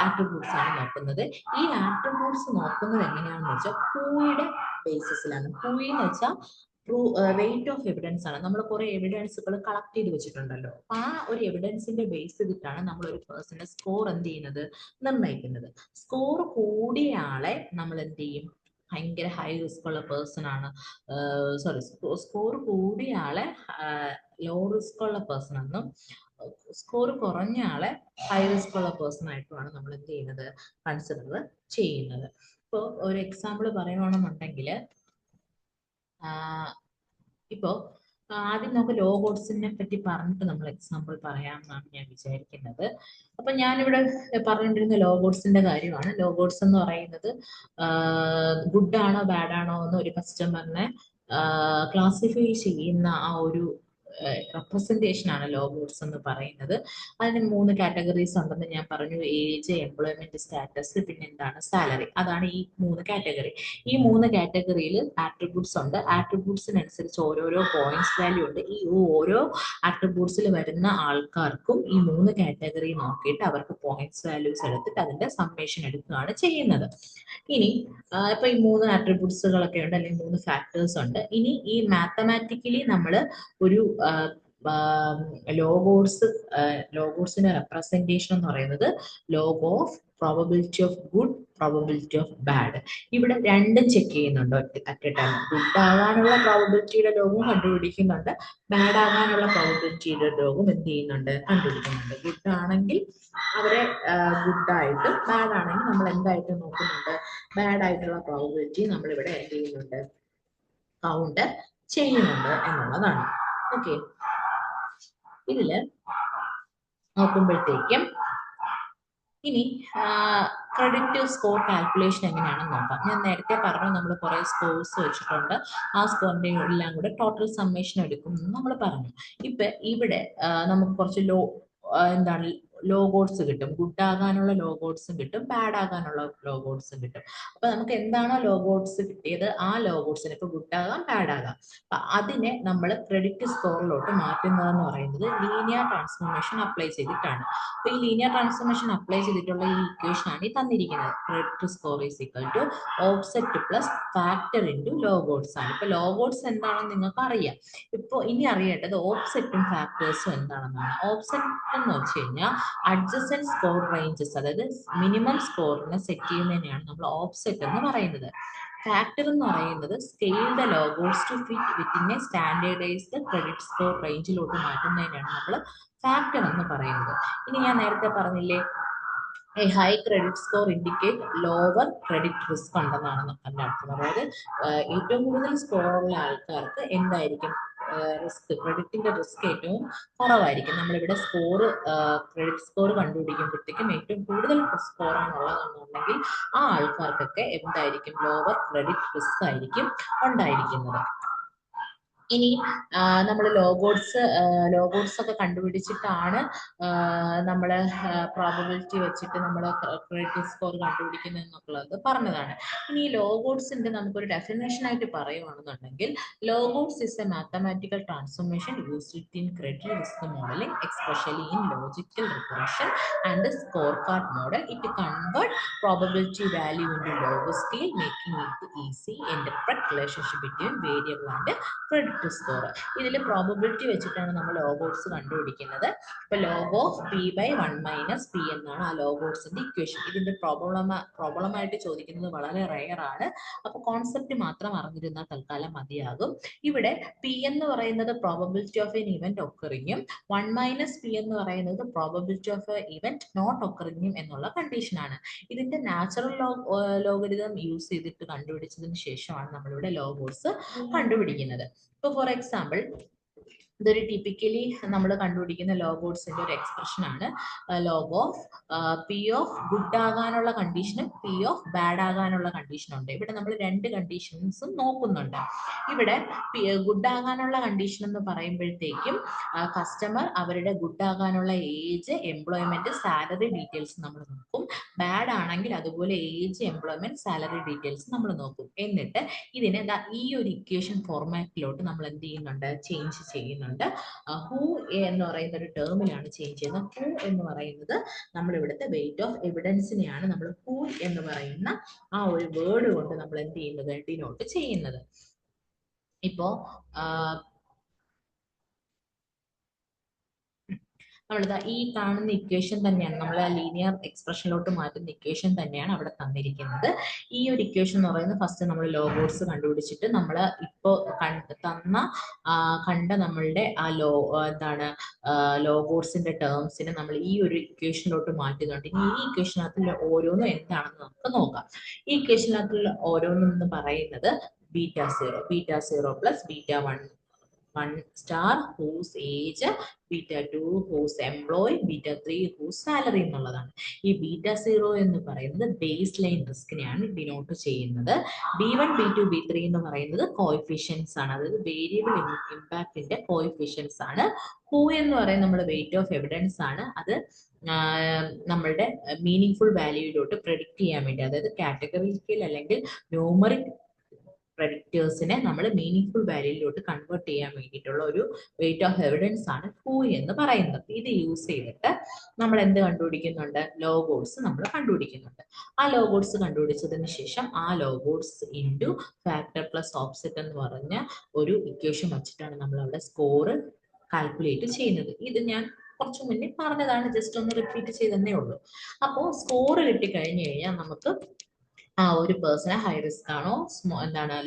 ആട്രിബ്യൂട്ട്സ് ആണ് നോക്കുന്നത്. ഈ ആട്രിബ്യൂട്ട്സ് നോക്കുന്നത് എങ്ങനെയാണെന്ന് വെച്ചാൽ ഹൂയുടെ ബേസിസിലാണ്. ഹൂയി എന്ന് വെച്ചാൽ വെയിറ്റ് ഓഫ് എവിഡൻസ് ആണ്. നമ്മൾ കുറെ എവിഡൻസുകൾ കളക്ട് ചെയ്ത് വെച്ചിട്ടുണ്ടല്ലോ, ആ ഒരു എവിഡൻസിന്റെ ബേസ് ചെയ്തിട്ടാണ് നമ്മൾ ഒരു പേഴ്സന്റെ സ്കോർ എന്ത് ചെയ്യുന്നത്, നിർണ്ണയിക്കുന്നത്. സ്കോർ കൂടിയ ആളെ നമ്മൾ എന്ത് ചെയ്യും, ഭയങ്കര ഹൈ റിസ്ക് ഉള്ള പേഴ്സൺ ആണ്, സോറി, സ്കോർ കൂടിയ ആളെ ലോ റിസ്ക് ഉള്ള പേഴ്സൺ എന്നും, സ്കോർ കുറഞ്ഞ ആളെ ഹൈ റിസ്ക് ഉള്ള പേഴ്സൺ ആയിട്ടുമാണ് നമ്മൾ എന്ത് ചെയ്യുന്നത്, കൺസിഡർ ചെയ്യുന്നത്. ഇപ്പോൾ ഒരു എക്സാമ്പിൾ പറയുവാണെന്നുണ്ടെങ്കിൽ, ഇപ്പോ ആദ്യം നമുക്ക് ലോഗോഡ്സിനെ പറ്റി പറഞ്ഞിട്ട് നമ്മൾ എക്സാമ്പിൾ പറയാമെന്നാണ് ഞാൻ വിചാരിക്കുന്നത്. അപ്പൊ ഞാനിവിടെ പറഞ്ഞിട്ടിരുന്ന ലോഗോഡ്സിന്റെ കാര്യമാണ്. ലോഗോഡ്സ് എന്ന് പറയുന്നത് ഗുഡ് ആണോ ബാഡ് ആണോ എന്ന് ഒരു കസ്റ്റമറിനെ ക്ലാസിഫൈ ചെയ്യുന്ന ആ ഒരു റെപ്രസെന്റേഷൻ ആണ് ലോഗോഡ്സ് എന്ന് പറയുന്നത്. അതിന് 3 കാറ്റഗറീസ് ഉണ്ടെന്ന് ഞാൻ പറഞ്ഞു. ഏജ്, എംപ്ലോയ്മെന്റ് സ്റ്റാറ്റസ്, പിന്നെ എന്താണ്, സാലറി. അതാണ് ഈ 3 കാറ്റഗറി. ഈ 3 കാറ്റഗറിയിൽ ആട്രിബ്യൂട്ട്സ് ഉണ്ട്. ആട്രിബ്യൂട്ട്സിനനുസരിച്ച് ഓരോരോ പോയിന്റ്സ് വാല്യൂ ഉണ്ട്. ഈ ഓരോ ആട്രിബ്യൂട്ട്സിൽ വരുന്ന ആൾക്കാർക്കും ഈ 3 കാറ്റഗറി നോക്കിയിട്ട് അവർക്ക് പോയിന്റ്സ് വാല്യൂസ് എടുത്തിട്ട് അതിന്റെ സമ്മേഷൻ എടുക്കുകയാണ് ചെയ്യുന്നത്. ഇനി ഇപ്പൊ ഈ 3 ആട്രിബ്യൂട്ട്സുകളൊക്കെ ഉണ്ട്, അല്ലെങ്കിൽ 3 ഫാക്ടേഴ്സ് ഉണ്ട്. ഇനി ഈ മാത്തമാറ്റിക്കലി നമ്മൾ ഒരു ലോഗോഡ്സിന്റെ റെപ്രസെന്റേഷൻ എന്ന് പറയുന്നത് log of probability of good, probability of bad. ഇവിടെ രണ്ടും ചെക്ക് ചെയ്യുന്നുണ്ട് അറ്റ് എ ടൈം. ഗുഡ് ആകാനുള്ള പ്രോബബിലിറ്റിയുടെ ലോഗും കണ്ടുപിടിക്കുന്നുണ്ട്, ബാഡ് ആകാനുള്ള പ്രോബബിലിറ്റിയുടെ ലോഗും എന്ത് ചെയ്യുന്നുണ്ട്, കണ്ടുപിടിക്കുന്നുണ്ട്. ഗുഡ് ആണെങ്കിൽ അവരെ ഗുഡായിട്ടും, ബാഡ് ആണെങ്കിൽ നമ്മൾ എന്തായിട്ട് നോക്കുന്നുണ്ട്, ബാഡ് ആയിട്ടുള്ള പ്രോബബിലിറ്റി നമ്മളിവിടെ എന്ത് ചെയ്യുന്നുണ്ട്, കൗണ്ട് ചെയ്യുന്നുണ്ട് എന്നുള്ളതാണ്. ഓക്കെ, ഇതില് നോക്കുമ്പോഴത്തേക്കും ഇനി ക്രെഡിറ്റ് സ്കോർ കാൽക്കുലേഷൻ എങ്ങനെയാണെന്ന് നോക്കാം. ഞാൻ നേരത്തെ പറഞ്ഞു നമ്മൾ കുറെ സ്കോർസ് വെച്ചിട്ടുണ്ട്, ആ സ്കോറിന്റെ എല്ലാം കൂടെ ടോട്ടൽ സമ്മേഷൻ എടുക്കും എന്ന് നമ്മൾ പറഞ്ഞു. ഇപ്പൊ ഇവിടെ നമുക്ക് കുറച്ച് എന്താണ്, ലോഗോഡ്സ് കിട്ടും. ഗുഡ് ആകാനുള്ള ലോഗോഡ്സും കിട്ടും, ബാഡ് ആകാനുള്ള ലോഗോഡ്സും കിട്ടും. അപ്പൊ നമുക്ക് എന്താണോ ലോഗോഡ്സ് കിട്ടിയത് ആ ലോഗോഡ്സിന്, ഇപ്പൊ ഗുഡ് ആകാം ബാഡ് ആകാം, അപ്പൊ അതിനെ നമ്മൾ ക്രെഡിറ്റ് സ്കോറിലോട്ട് മാറ്റുന്നതെന്ന് പറയുന്നത് ലീനിയർ ട്രാൻസ്ഫോർമേഷൻ അപ്ലൈ ചെയ്തിട്ടാണ്. അപ്പൊ ഈ ലീനിയർ ട്രാൻസ്ഫോർമേഷൻ അപ്ലൈ ചെയ്തിട്ടുള്ള ഈ ഇക്വേഷൻ ആണ് ഈ തന്നിരിക്കുന്നത്. Credit score is equal to offset plus factor into log odds ആണ്. ഇപ്പൊ ലോഗോഡ്സ് എന്താണെന്ന് നിങ്ങൾക്ക് അറിയാം. ഇപ്പൊ ഇനി അറിയേണ്ടത് ഓഫ്സെറ്റും ഫാക്ടേഴ്സും എന്താണെന്നാണ്. ഓഫ്സെറ്റ് എന്ന് വെച്ച് കഴിഞ്ഞാൽ അഡ്ജസൻറ്റ് സ്കോർ റേഞ്ചസ്, അതായത് മിനിമം സ്കോറിനെ സെറ്റ് ചെയ്യുന്നതിനെയാണ് നമ്മൾ ഓഫ്സെറ്റ് എന്ന് പറയുന്നത്. ഫാക്ടർ എന്ന് പറയുന്നത് scale the log odds to fit within a standardized credit score റേഞ്ചിലോട്ട് മാറ്റുന്നതിനാണ് നമ്മൾ ഫാക്ടർ എന്ന് പറയുന്നത്. ഇനി ഞാൻ നേരത്തെ പറഞ്ഞില്ലേ, a high credit score indicate lower credit risk ഉണ്ടെന്നാണ് എൻ്റെ അർത്ഥം. അതായത് ഏറ്റവും കൂടുതൽ സ്കോറുള്ള ആൾക്കാർക്ക് എന്തായിരിക്കും, റിസ്ക്, ക്രെഡിറ്റിന്റെ റിസ്ക് ഏറ്റവും കുറവായിരിക്കും. നമ്മളിവിടെ ക്രെഡിറ്റ് സ്കോർ കണ്ടുപിടിക്കുമ്പോഴത്തേക്കും ഏറ്റവും കൂടുതൽ സ്കോർ ആണുള്ളതെന്നുണ്ടെങ്കിൽ ആ ആൾക്കാർക്കൊക്കെ എന്തായിരിക്കും, ലോവർ ക്രെഡിറ്റ് റിസ്ക് ആയിരിക്കും ഉണ്ടായിരിക്കുന്നത്. ഇനി നമ്മൾ ലോഗോഡ്സ് ഒക്കെ കണ്ടുപിടിച്ചിട്ടാണ് നമ്മൾ പ്രോബബിലിറ്റി വെച്ചിട്ട് നമ്മൾ ക്രെഡിറ്റ് സ്കോർ കണ്ടുപിടിക്കുന്നത് എന്നുള്ളത് പറഞ്ഞതാണ്. ഇനി ഈ ലോഗോഡ്സിന്റെ നമുക്കൊരു ഡെഫിനേഷൻ ആയിട്ട് പറയുവാണെന്നുണ്ടെങ്കിൽ, log odds is a mathematical transformation used in credit risk modeling, especially in logical regression and score card model. It convert probability value into log scale, making it easy interpret relationship between variable and credit score. ഇതിൽ probability വെച്ചിട്ടാണ് നമ്മൾ log odds കണ്ടുപിടിക്കുന്നത്. ഇപ്പൊ log of p by 1 minus p എന്നാണ് ആ ലോഗോഡ്സിന്റെ equation. ഇതിന്റെ പ്രോബ്ലമായിട്ട് ചോദിക്കുന്നത് വളരെ റെയർ ആണ്. അപ്പൊ കോൺസെപ്റ്റ് മാത്രം അറിഞ്ഞിരുന്നാൽ തൽക്കാലം മതിയാകും. ഇവിടെ പി എന്ന് പറയുന്നത് പ്രോബബിലിറ്റി ഓഫ് എൻ ഇവന്റ് ഒക്കറിങ്ങും 1 മൈനസ് പി എന്ന് പറയുന്നത് probability of a event not ഒക്കറിങ്ങും എന്നുള്ള കണ്ടീഷനാണ്. ഇതിന്റെ നാച്ചുറൽ ലോഗരിതം യൂസ് ചെയ്തിട്ട് കണ്ടുപിടിച്ചതിന് ശേഷമാണ് നമ്മളിവിടെ ലോഗോഡ്സ് കണ്ടുപിടിക്കുന്നത്. ഇപ്പൊ ഫോർ എക്സാമ്പിൾ, ഇതൊരു ടിപ്പിക്കലി നമ്മൾ കണ്ടുപിടിക്കുന്ന ലോഗോഡ്സിന്റെ ഒരു എക്സ്പ്രഷൻ ആണ്. Log of P of good ആകാനുള്ള കണ്ടീഷനും പി ഓഫ് ബാഡ് ആകാനുള്ള കണ്ടീഷനും ഉണ്ട്. ഇവിടെ നമ്മൾ രണ്ട് കണ്ടീഷൻസും നോക്കുന്നുണ്ട്. ഇവിടെ ഗുഡ് ആകാനുള്ള കണ്ടീഷൻ എന്ന് പറയുമ്പോഴത്തേക്കും കസ്റ്റമർ അവരുടെ ഗുഡ് ആകാനുള്ള ഏജ്, എംപ്ലോയ്മെന്റ്, സാലറി ഡീറ്റെയിൽസ് നമ്മൾ നോക്കും. ബാഡ് ആണെങ്കിൽ അതുപോലെ ഏജ്, എംപ്ലോയ്മെന്റ്, സാലറി ഡീറ്റെയിൽസ് നമ്മൾ നോക്കും. എന്നിട്ട് ഇതിനെ ഈ ഒരു ഇക്വേഷൻ ഫോർമാറ്റിലോട്ട് നമ്മൾ എന്ത് ചെയ്യുന്നുണ്ട്, ചേഞ്ച് ചെയ്യുന്നുണ്ട്. ഹൂ എന്ന് പറയുന്ന ഒരു ടേമിലാണ് ചേഞ്ച് ചെയ്യുന്നത്. ഹൂ എന്ന് പറയുന്നത് നമ്മൾ ഇവിടുത്തെ വെയിറ്റ് ഓഫ് എവിഡൻസിനെയാണ് നമ്മൾ ഹൂ എന്ന് പറയുന്ന ആ ഒരു വേർഡ് കൊണ്ട് നമ്മൾ എന്ത് ചെയ്യുന്നത്, ഡിനോട്ട് ചെയ്യുന്നത്. ഇപ്പോ നമ്മളിതാ ഈ കാണുന്ന ഇക്വേഷൻ തന്നെയാണ്, നമ്മൾ ആ ലീനിയർ എക്സ്പ്രഷനിലോട്ട് മാറ്റുന്ന ഇക്വേഷൻ തന്നെയാണ് അവിടെ തന്നിരിക്കുന്നത്. ഈ ഒരു ഇക്വേഷൻ എന്ന് പറയുന്നത് ഫസ്റ്റ് നമ്മൾ ലോഗോഡ്സ് കണ്ടുപിടിച്ചിട്ട് നമ്മൾ ഇപ്പോൾ കണ്ട നമ്മളുടെ ആ ലോഗോഡ്സിന്റെ ടേംസിനെ നമ്മൾ ഈ ഒരു ഇക്വേഷനിലോട്ട് മാറ്റുന്നുണ്ട്. ഇനി ഈ ഇക്വേഷനകത്തുള്ള ഓരോന്നും എന്താണെന്ന് നമുക്ക് നോക്കാം. ഈ ഇക്വേഷനകത്തുള്ള ഓരോന്നും എന്ന് പറയുന്നത് beta zero plus beta 1 star whose age, beta 2 whose employee, beta 3 whose salary എന്നുള്ളതാണ്. ഈ ബീറ്റ സീറോ എന്ന് പറയുന്നത് ബേസ് ലൈൻ റിസ്കിനെയാണ് ഡിനോട്ട് ചെയ്യുന്നത്. B1, B2, B3 എന്ന് പറയുന്നത് കോഎഫിഷ്യൻസ് ആണ്, അതായത് വേരിയബിൾ ഇമ്പാക്റ്റിന്റെ കോഎഫിഷ്യൻസ് ആണ്. ഹൂ എന്ന് പറയുന്നത് നമ്മുടെ വെയിറ്റ് ഓഫ് എവിഡൻസ് ആണ്. അത് നമ്മളുടെ മീനിങ് ഫുൾ വാല്യൂയിലോട്ട് പ്രെഡിക്റ്റ് ചെയ്യാൻ വേണ്ടി, അതായത് കാറ്റഗറിക്കൽ അല്ലെങ്കിൽ ന്യൂമറിക് പ്രഡിക്റ്റേഴ്സിനെ നമ്മൾ മീനിങ് ഫുൾ വാല്യൂയിലോട്ട് കൺവേർട്ട് ചെയ്യാൻ വേണ്ടിയിട്ടുള്ള ഒരു വെയിറ്റ് ഓഫ് എവിഡൻസ് ആണ് ഹൂ എന്ന് പറയുന്നത്. ഇത് യൂസ് ചെയ്തിട്ട് നമ്മൾ എന്ത് കണ്ടുപിടിക്കുന്നുണ്ട്, ലോഗോഡ്സ് നമ്മൾ കണ്ടുപിടിക്കുന്നുണ്ട്. ആ ലോഗോഡ്സ് കണ്ടുപിടിച്ചതിന് ശേഷം ആ ലോഗോഡ്സ് ഇൻറ്റു ഫാക്ടർ പ്ലസ് ഓപ്സെറ്റ് എന്ന് പറഞ്ഞ ഒരു ഇക്വേഷൻ വെച്ചിട്ടാണ് നമ്മൾ അവിടെ സ്കോർ കാൽക്കുലേറ്റ് ചെയ്യുന്നത്. ഇത് ഞാൻ കുറച്ച് മുന്നേ പറഞ്ഞതാണ്, ജസ്റ്റ് ഒന്ന് റിപ്പീറ്റ് ചെയ്തതേ ഉള്ളൂ. അപ്പോൾ സ്കോർ കിട്ടിക്കഴിഞ്ഞു കഴിഞ്ഞാൽ നമുക്ക് ആ ഒരു പേഴ്സണെ ഹൈ റിസ്ക് ആണോ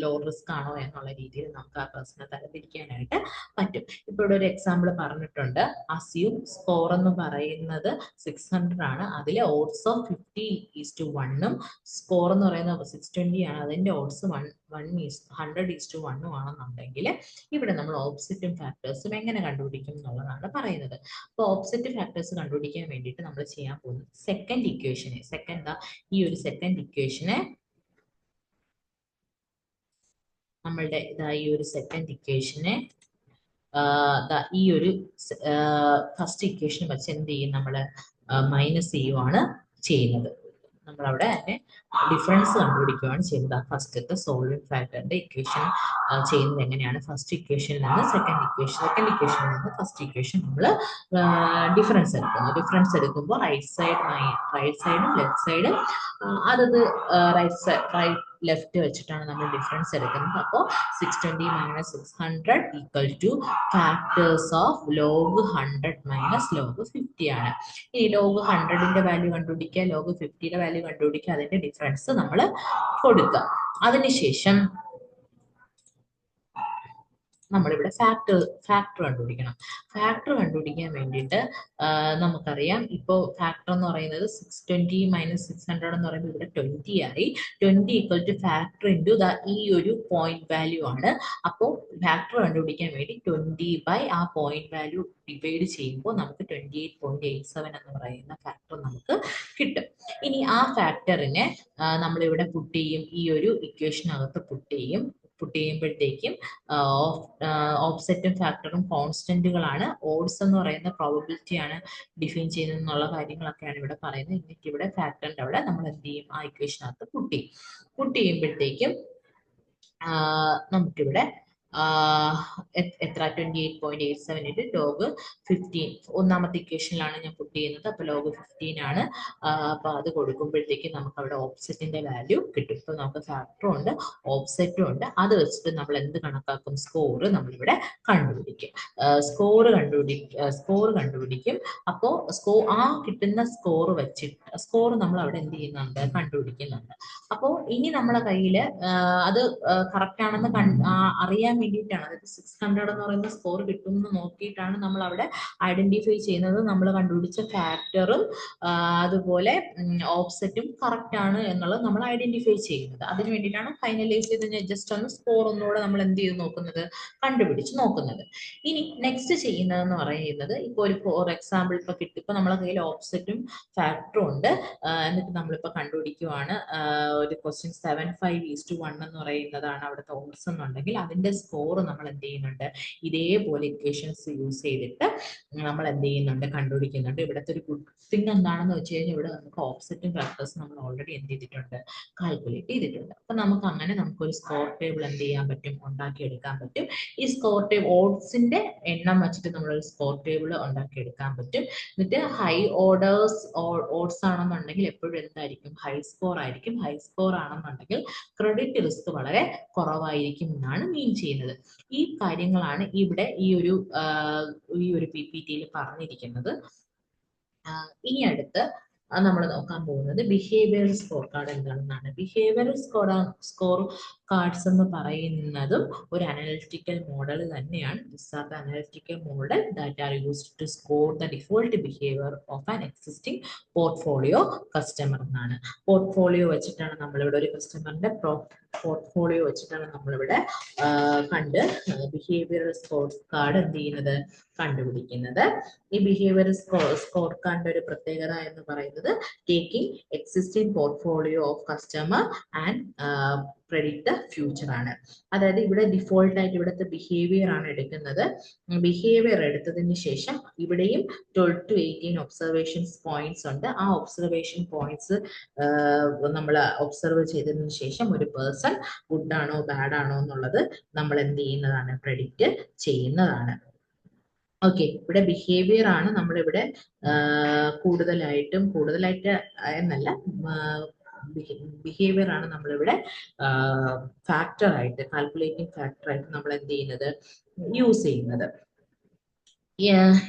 ലോ റിസ്ക് ആണോ എന്നുള്ള രീതിയിൽ നമുക്ക് ആ പേഴ്സണെ തരംതിരിക്കാനായിട്ട് പറ്റും. ഇപ്പോൾ ഇവിടെ ഒരു എക്സാമ്പിൾ പറഞ്ഞിട്ടുണ്ട്. അസ്യൂം സ്കോർ എന്ന് പറയുന്നത് 600 ആണ്, അതിലെ ഓഡ്സ് ഓഫ് 50:1 സ്കോർ എന്ന് പറയുന്നത് 620 ആണ്, അതിന്റെ ഓഡ്സ് 100:1 ആണെന്നുണ്ടെങ്കിൽ ഇവിടെ നമ്മൾ ഓപ്സിറ്റും ഫാക്ടേഴ്സും എങ്ങനെ കണ്ടുപിടിക്കും എന്നുള്ളതാണ് പറയുന്നത്. അപ്പോൾ ഓപ്സിറ്റ് ഫാക്ടേഴ്സ് കണ്ടുപിടിക്കാൻ വേണ്ടിയിട്ട് നമ്മൾ ചെയ്യാൻ പോകുന്നത് സെക്കൻഡ് ഇക്വേഷനെ ഈ ഒരു സെക്കൻഡ് ഇക്വേഷനെ നമ്മളുടെ ഈ ഒരു സെക്കൻഡ് ഇക്വേഷനെ ഈ ഒരു ഫസ്റ്റ് ഇക്വേഷൻ വെച്ച് എന്ത് ചെയ്യും, നമ്മൾ മൈനസ് ചെയ്യുവാണ് ചെയ്യുന്നത്. നമ്മളവിടെ അതിന്റെ ഡിഫറൻസ് കണ്ടുപിടിക്കുകയാണ് ചെയ്യുന്നത്. ഫസ്റ്റത്തെ സോൾവിങ് ഫാക്ടറിന്റെ ഇക്വേഷൻ ചെയ്യുന്നത് എങ്ങനെയാണ്, ഫസ്റ്റ് ഇക്വേഷനിൽ നിന്ന് സെക്കൻഡ് ഇക്വേഷനിൽ നിന്ന് ഫസ്റ്റ് ഇക്വേഷൻ നമ്മൾ ഡിഫറൻസ് എടുക്കുമ്പോൾ റൈറ്റ് സൈഡും ലെഫ്റ്റ് സൈഡും അതത് റൈറ്റ് ലെഫ്റ്റ് വെച്ചിട്ടാണ് നമ്മൾ ഡിഫറൻസ് എടുക്കുന്നത്. അപ്പോൾ 620 - 600 equal to factors of log 100 - log 50 ആണ്. ഈ ലോഗ് 100ന്റെ വാല്യൂ കണ്ടുപിടിക്കുക, ലോഗ് 50യുടെ വാല്യൂ കണ്ടുപിടിക്കുക, അതിന്റെ ഡിഫറൻസ് നമ്മൾ കൊടുക്കുക. അതിനുശേഷം നമ്മളിവിടെ ഫാക്ടർ കണ്ടുപിടിക്കണം. ഫാക്ടർ കണ്ടുപിടിക്കാൻ വേണ്ടിയിട്ട് നമുക്കറിയാം, ഇപ്പോൾ ഫാക്ടർ എന്ന് പറയുന്നത് 620 - 600 എന്ന് പറയുമ്പോൾ ഇവിടെ 20 ആയി. 20 ഈക്വൽ ടു ഫാക്ടർ ഇൻറ്റു ഈ ഒരു പോയിന്റ് വാല്യൂ ആണ്. അപ്പോൾ ഫാക്ടർ കണ്ടുപിടിക്കാൻ വേണ്ടി 20 ബൈ ആ പോയിന്റ് വാല്യൂ ഡിവൈഡ് ചെയ്യുമ്പോൾ നമുക്ക് 28.87 എന്ന് പറയുന്ന ഫാക്ടർ നമുക്ക് കിട്ടും. ഇനി ആ ഫാക്ടറിനെ നമ്മളിവിടെ പുട്ട് ചെയ്യും, ഈ ഒരു ഇക്വേഷനകത്ത് പുട്ട് ചെയ്യും. പുട്ട് ചെയ്യുമ്പോഴത്തേക്കും ഓഫ്സെറ്റും ഫാക്ടറും കോൺസ്റ്റന്റുകളാണ്. ഓഡ്സ് എന്ന് പറയുന്ന പ്രോബബിലിറ്റി ആണ് ഡിഫൈൻ ചെയ്യുന്നത് എന്നുള്ള കാര്യങ്ങളൊക്കെയാണ് ഇവിടെ പറയുന്നത്. എന്നിട്ട് ഇവിടെ ഫാക്ടറിന്റെ അവിടെ നമ്മൾ എന്ത് ചെയ്യും, ആ ഇക്വേഷനകത്ത് പുട്ട് ചെയ്യുമ്പോഴത്തേക്കും നമുക്കിവിടെ എത്ര 28.87 ഇൻറ്റു ലോഗ് 15 ഒന്നാമത്തെ ഇക്വേഷനിലാണ് ഞാൻ പുട്ട് ചെയ്യുന്നത്. അപ്പൊ ലോഗ് 15 ആണ്. അപ്പൊ അത് കൊടുക്കുമ്പോഴത്തേക്ക് നമുക്ക് അവിടെ ഓഫ്സെറ്റിന്റെ വാല്യൂ കിട്ടും. ഇപ്പൊ നമുക്ക് ഫാക്ടറും ഉണ്ട് ഓഫ്സെറ്റും ഉണ്ട്. അത് വെച്ചിട്ട് നമ്മൾ എന്ത് കണക്കാക്കും, സ്കോർ നമ്മളിവിടെ കണ്ടുപിടിക്കും. സ്കോർ കണ്ടുപിടിക്കും. അപ്പോ ആ കിട്ടുന്ന സ്കോർ വെച്ചിട്ട് സ്കോർ നമ്മൾ അവിടെ എന്ത് ചെയ്യുന്നുണ്ട്, കണ്ടുപിടിക്കുന്നുണ്ട്. അപ്പോൾ ഇനി നമ്മളെ കയ്യില് അത് കറക്റ്റ് ആണെന്ന് അറിയാൻ വേണ്ടിയിട്ടാണ്, അതായത് 600 എന്ന് പറയുന്ന സ്കോർ കിട്ടുമെന്ന് നോക്കിയിട്ടാണ് നമ്മൾ അവിടെ ഐഡന്റിഫൈ ചെയ്യുന്നത്. നമ്മൾ കണ്ടുപിടിച്ച ഫാക്ടറും അതുപോലെ ഓഫ്സെറ്റും കറക്റ്റ് ആണ് എന്നുള്ളത് നമ്മൾ ഐഡന്റിഫൈ ചെയ്യുന്നത്. അതിന് വേണ്ടിയിട്ടാണ് ഫൈനലൈസ് ചെയ്ത് ജസ്റ്റ് ഒന്ന് സ്കോർ ഒന്നുകൂടെ നമ്മൾ എന്ത് ചെയ്ത് നോക്കുന്നത്, കണ്ടുപിടിച്ച് നോക്കുന്നത്. ഇനി നെക്സ്റ്റ് ചെയ്യുന്നതെന്ന് പറയുന്നത്, ഇപ്പോൾ ഒരു ഫോർ എക്സാമ്പിൾ ഇപ്പൊ കിട്ടി, ഇപ്പൊ നമ്മളെ കയ്യിൽ ഓഫ്സെറ്റും ഫാക്ടറും ഉണ്ട്. എന്നിട്ട് നമ്മളിപ്പോ കണ്ടുപിടിക്കുവാണ് ഒരു ക്വസ്റ്റ്യൻ 75:1 എന്ന് പറയുന്നതാണ് അവിടുത്തെ ഓഡ്സ് എന്നുണ്ടെങ്കിൽ അതിന്റെ സ്കോർ നമ്മൾ എന്ത് ചെയ്യുന്നുണ്ട്, ഇതേപോലെ ഇക്വേഷൻസ് യൂസ് ചെയ്തിട്ട് നമ്മൾ എന്ത് ചെയ്യുന്നുണ്ട്, കണ്ടുപിടിക്കുന്നുണ്ട്. ഇവിടുത്തെ ഒരു ഗുഡ് തിങ് എന്താണെന്ന് വെച്ച് കഴിഞ്ഞാൽ ഇവിടെ നമുക്ക് ഓഫ്സെറ്റും ഫാക്ടേഴ്സ് നമ്മൾ ഓൾറെഡി എന്ത് ചെയ്തിട്ടുണ്ട്, കാൽക്കുലേറ്റ് ചെയ്തിട്ടുണ്ട്. അപ്പൊ നമുക്ക് അങ്ങനെ നമുക്കൊരു സ്കോർ ടേബിൾ എന്ത് ചെയ്യാൻ പറ്റും, ഉണ്ടാക്കിയെടുക്കാൻ പറ്റും. ഈ സ്കോർ ടേബിൾ ഓഡ്സിന്റെ എണ്ണം വെച്ചിട്ട് നമ്മളൊരു സ്കോർ ടേബിൾ ഉണ്ടാക്കിയെടുക്കാൻ പറ്റും. എന്നിട്ട് ഹൈ ഓഡ്സ് ആണെന്നുണ്ടെങ്കിൽ എപ്പോഴും എന്തായിരിക്കും, ഹൈ സ്കോർ ആയിരിക്കും. ഹൈ സ്കോർ ആണെന്നുണ്ടെങ്കിൽ ക്രെഡിറ്റ് റിസ്ക് വളരെ കുറവായിരിക്കും എന്നാണ് മീൻ ചെയ്യുന്നത്. ഈ കാര്യങ്ങളാണ് ഇവിടെ ഈ ഒരു PPT-യിൽ പറഞ്ഞിരിക്കുന്നത്. ഇനി അടുത്ത് നമ്മൾ നോക്കാൻ പോകുന്നത് ബിഹേവിയറൽ സ്കോർ കാർഡ് എന്താണെന്നാണ്. ബിഹേവിയറൽ സ്കോർ കാർഡ്സ് എന്ന് പറയുന്നതും ഒരു അനലിറ്റിക്കൽ മോഡൽ തന്നെയാണ്. This are the analytical model that are used to score the default behaviour of an existing portfolio customer എന്നാണ്. പോർട്ട്ഫോളിയോ വെച്ചിട്ടാണ് നമ്മളിവിടെ ഒരു കസ്റ്റമറിന്റെ പോർട്ട്ഫോളിയോ വെച്ചിട്ടാണ് നമ്മളിവിടെ ബിഹേവിയറൽ സ്കോർ കാർഡ് എന്ത് ചെയ്യുന്നത്, കണ്ടുപിടിക്കുന്നത്. ഈ ബിഹേവിയറൽ സ്കോർ കാർഡിന്റെ ഒരു പ്രത്യേകത എന്ന് പറയുന്നത് taking existing portfolio of customer and predict the future ആണ്. അതായത് ഇവിടെ ഡിഫോൾട്ട് ആയിട്ട് ഇവിടുത്തെ ബിഹേവിയർ ആണ് എടുക്കുന്നത്. ബിഹേവിയർ എടുത്തതിന് ശേഷം ഇവിടെയും 12 to 18 ഒബ്സർവേഷൻസ് പോയിന്റ്സ് ഉണ്ട്. ആ ഒബ്സർവേഷൻ പോയിന്റ്സ് നമ്മൾ ഒബ്സർവ് ചെയ്തതിന് ശേഷം ഒരു പേഴ്സൺ ഗുഡ് ആണോ ബാഡ് ആണോ എന്നുള്ളത് നമ്മൾ എന്ത് ചെയ്യുന്നതാണ്, പ്രെഡിക്റ്റ് ചെയ്യുന്നതാണ്. ഓക്കെ, ഇവിടെ ബിഹേവിയർ ആണ് നമ്മളിവിടെ കൂടുതലായിട്ട് എന്നല്ല, ബിഹേവിയർ ആണ് നമ്മളിവിടെ ഫാക്ടറായിട്ട്, കാൽക്കുലേറ്റിംഗ് ഫാക്ടറായിട്ട് നമ്മൾ എന്ത് ചെയ്യുന്നത്, യൂസ് ചെയ്യുന്നത്.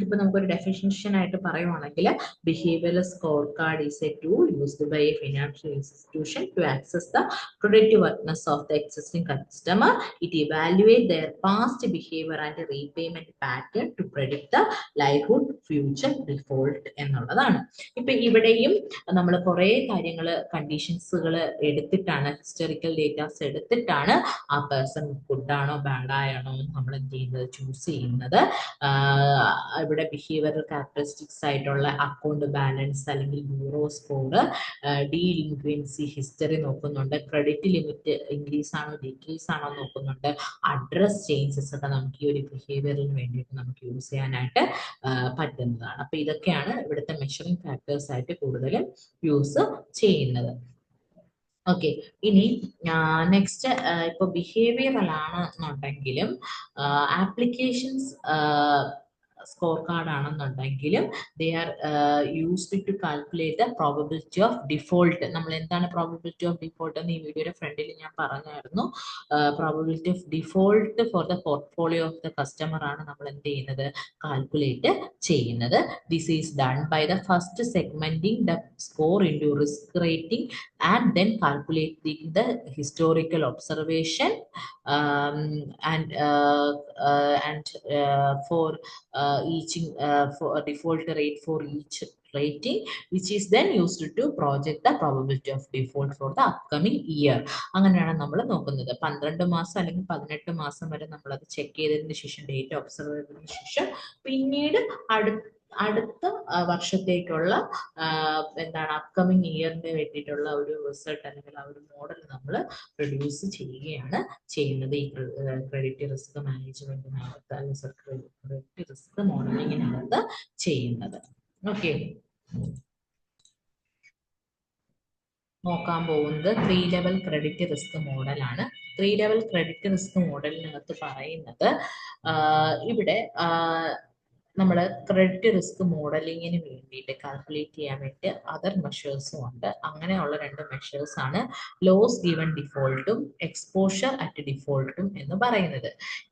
ഇപ്പൊ നമുക്കൊരു ഡെഫിനിഷൻ ആയിട്ട് പറയുവാണെങ്കിൽ, behavioural score card is a tool used by a financial institution to access the credit worthiness of the existing customer. It evaluate their past behaviour and repayment pattern to predict the likelihood future default എന്നുള്ളതാണ്. ഇപ്പൊ ഇവിടെയും നമ്മൾ കുറെ കാര്യങ്ങൾ, കണ്ടീഷൻസുകൾ എടുത്തിട്ടാണ്, historical datas എടുത്തിട്ടാണ് ആ person good ആണോ ബാഡ് ആണോ നമ്മൾ എന്ത് ചെയ്യുന്നത്, ചൂസ് ചെയ്യുന്നത്. ഇവിടെ ബിഹേവിയറൽ ക്യാരക്ടറിസ്റ്റിക്സ് ആയിട്ടുള്ള അക്കൗണ്ട് ബാലൻസ് അല്ലെങ്കിൽ ബ്യൂറോ സ്കോർ, ഡീലിക്വൻസി ഹിസ്റ്ററി നോക്കുന്നുണ്ട്, ക്രെഡിറ്റ് ലിമിറ്റ് ഇൻക്രീസ് ആണോ ഡിക്രീസ് ആണോ നോക്കുന്നുണ്ട്, അഡ്രസ് ചേഞ്ചസ് ഒക്കെ നമുക്ക് ഈ ഒരു ബിഹേവിയറിന് വേണ്ടിയിട്ട് നമുക്ക് യൂസ് ചെയ്യാനായിട്ട് പറ്റുന്നതാണ്. അപ്പൊ ഇതൊക്കെയാണ് ഇവിടുത്തെ മെഷറിംഗ് ഫാക്ടേഴ്സ് ആയിട്ട് കൂടുതലും യൂസ് ചെയ്യുന്നത്. ഓക്കെ, ഇനി നെക്സ്റ്റ് ഇപ്പൊ ബിഹേവിയറൽ ആണെന്നുണ്ടെങ്കിലും ആപ്ലിക്കേഷൻസ് സ്കോർ കാർഡ് ആണെന്നുണ്ടെങ്കിലും they are used to calculate the probability of default. നമ്മൾ എന്താണ് പ്രോബബിലിറ്റി ഓഫ് ഡിഫോൾട്ട് എന്ന് ഈ വീഡിയോയുടെ ഫ്രണ്ടിൽ ഞാൻ പറഞ്ഞായിരുന്നു. Probability of default for the portfolio of the customer ആണ് നമ്മൾ എന്ത് ചെയ്യുന്നത്, കാൽക്കുലേറ്റ് ചെയ്യുന്നത്. This is done by the first segmenting the score into risk rating and then calculating the historical observation and for each for a default rate for each rating, which is then used to project the probability of default for the upcoming year. അങ്ങനെയാണ് നമ്മൾ നോക്കുന്നത്. 12 മാസം അല്ലെങ്കിൽ 18 മാസം വരെ നമ്മൾ അത് check ചെയ്തതിന് ശേഷം, ഡേറ്റ ഒബ്സർവ് ചെയ്തതിന് ശേഷം പിന്നീട് അടുത്ത വർഷത്തേക്കുള്ള എന്താണ് അപ്കമിങ് ഇയറിന് വേണ്ടിയിട്ടുള്ള ഒരു റിസൾട്ട് അല്ലെങ്കിൽ ആ ഒരു മോഡൽ നമ്മൾ പ്രൊഡ്യൂസ് ചെയ്യുകയാണ് ചെയ്യുന്നത് ഈ ക്രെഡിറ്റ് റിസ്ക് മാനേജ്മെന്റിനകത്ത് അല്ലെങ്കിൽ ക്രെഡിറ്റ് റിസ്ക് മോഡലിങ്ങിനകത്ത് ചെയ്യുന്നത്. ഓക്കെ, നോക്കാൻ പോകുന്നത് 3 ലെവൽ ക്രെഡിറ്റ് റിസ്ക് മോഡലാണ്. 3 ലെവൽ ക്രെഡിറ്റ് റിസ്ക് മോഡലിനകത്ത് പറയുന്നത് ഇവിടെ നമ്മൾ ക്രെഡിറ്റ് റിസ്ക് മോഡലിങ്ങിന് വേണ്ടിയിട്ട് കാൽക്കുലേറ്റ് ചെയ്യാൻ വേണ്ടി അതർ മെഷേഴ്സും ഉണ്ട്. അങ്ങനെയുള്ള 2 മെഷേഴ്സ് ആണ് ലോസ് ഗിവൺ ഡിഫോൾട്ടും എക്സ്പോഷർ അറ്റ് ഡിഫോൾട്ടും എന്ന് പറയുന്നത്.